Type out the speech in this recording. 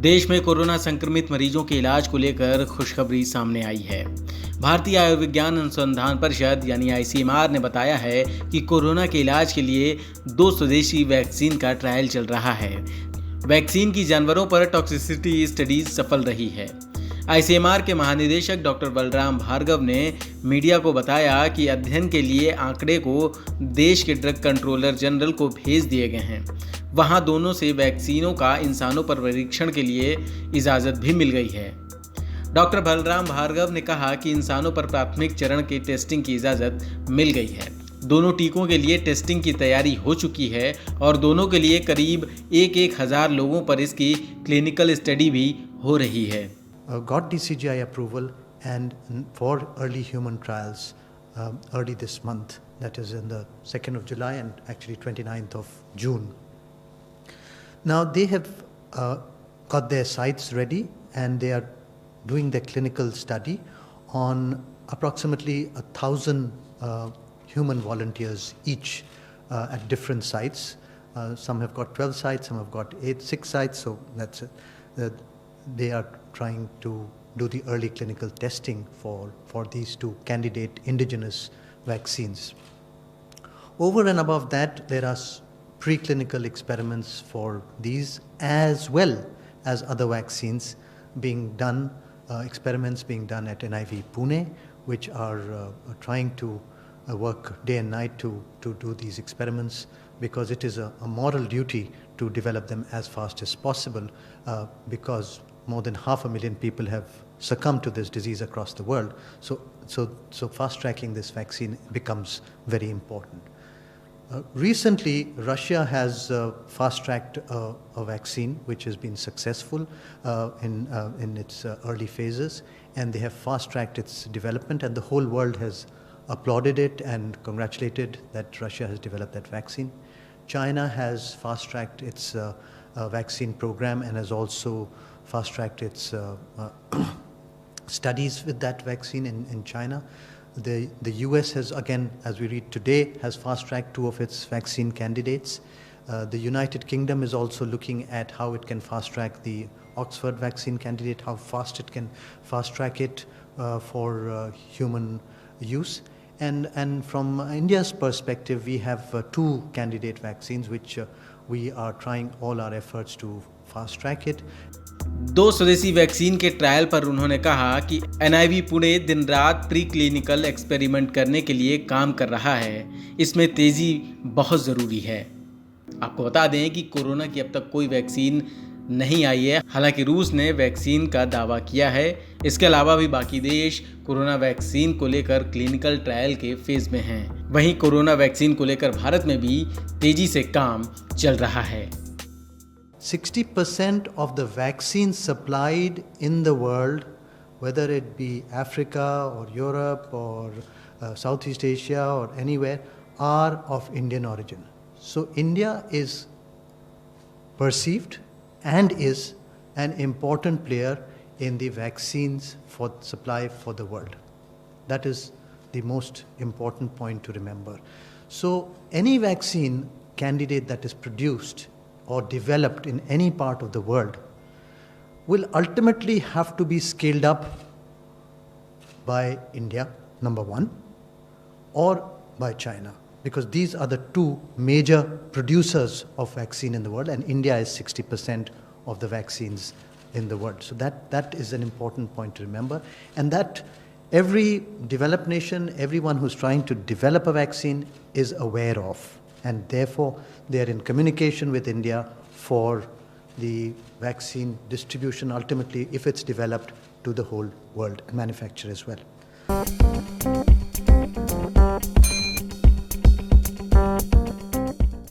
देश में कोरोना संक्रमित मरीजों के इलाज को लेकर खुशखबरी सामने आई है। भारतीय आयुर्विज्ञान अनुसंधान परिषद यानी ICMR ने बताया है कि कोरोना के इलाज के लिए 2 स्वदेशी वैक्सीन का ट्रायल चल रहा है। वैक्सीन की जानवरों पर टॉक्सिसिटी स्टडीज सफल रही है। ICMR के महानिदेशक डॉक्टर बलराम भार्गव ने मीडिया को बताया कि अध्ययन के लिए आंकड़े को देश के ड्रग कंट्रोलर जनरल को भेज दिए गए हैं। वहां दोनों से वैक्सीनों का इंसानों पर परीक्षण के लिए इजाज़त भी मिल गई है। डॉक्टर बलराम भार्गव ने कहा कि इंसानों पर प्राथमिक चरण के टेस्टिंग की इजाज़त मिल गई है। दोनों टीकों के लिए टेस्टिंग की तैयारी हो चुकी है और दोनों के लिए करीब 1,000 लोगों पर इसकी क्लिनिकल स्टडी भी हो रही है। Got DCGI approval and for early human trials early this month, that is in the 2nd of July and actually 29th of June. Now they have got their sites ready and they are doing their clinical study on approximately 1,000 human volunteers each at different sites. Some have got 12 sites, some have got 6 sites, so that's it. They are trying to do the early clinical testing for these 2 candidate indigenous vaccines. Over and above that, there are preclinical experiments for these as well as other vaccines being done, experiments being done at NIV Pune, which are trying to work day and night to do these experiments, because it is a moral duty to develop them as fast as possible, because more than 500,000 people have succumbed to this disease across the world. So fast tracking this vaccine becomes very important. Recently, Russia has fast tracked a vaccine which has been successful in its early phases, and they have fast tracked its development, and the whole world has applauded it and congratulated that Russia has developed that vaccine. China has fast tracked its vaccine program and has also fast tracked its studies with that vaccine in China. The US has, again, as we read today, has fast tracked 2 of its vaccine candidates. The United Kingdom is also looking at how it can fast track the Oxford vaccine candidate, how fast it can fast track it for human use. And from India's perspective, we have 2 candidate vaccines which we are trying all our efforts to fast track it. 2 स्वदेशी vaccine के trial पर उन्होंने कहा कि NIV Pune दिन रात pre clinical experiment करने के लिए काम कर रहा है। इसमें तेज़ी बहुत ज़रूरी है। आपको बता दें कि कोरोना की अब तक कोई वैक्सीन नहीं आई है। हालांकि रूस ने वैक्सीन का दावा किया है। इसके अलावा भी बाकी देश कोरोना वैक्सीन को लेकर क्लिनिकल ट्रायल के फेज में हैं। वहीं कोरोना वैक्सीन को लेकर भारत में भी तेज़ी से काम चल रहा है। 60% of the vaccines supplied in the world, whether it be Africa or Europe or Southeast Asia or anywhere, are of Indian origin. So India is perceived and is an important player in the vaccines for supply for the world. That is the most important point to remember. So any vaccine candidate that is produced or developed in any part of the world will ultimately have to be scaled up by India, number 1, or by China, because these are the 2 major producers of vaccine in the world, and India is 60% of the vaccines in the world. So that is an important point to remember, and that every developed nation, everyone who's trying to develop a vaccine is aware of, and therefore they are in communication with India for the vaccine distribution ultimately, if it's developed, to the whole world and manufacture as well.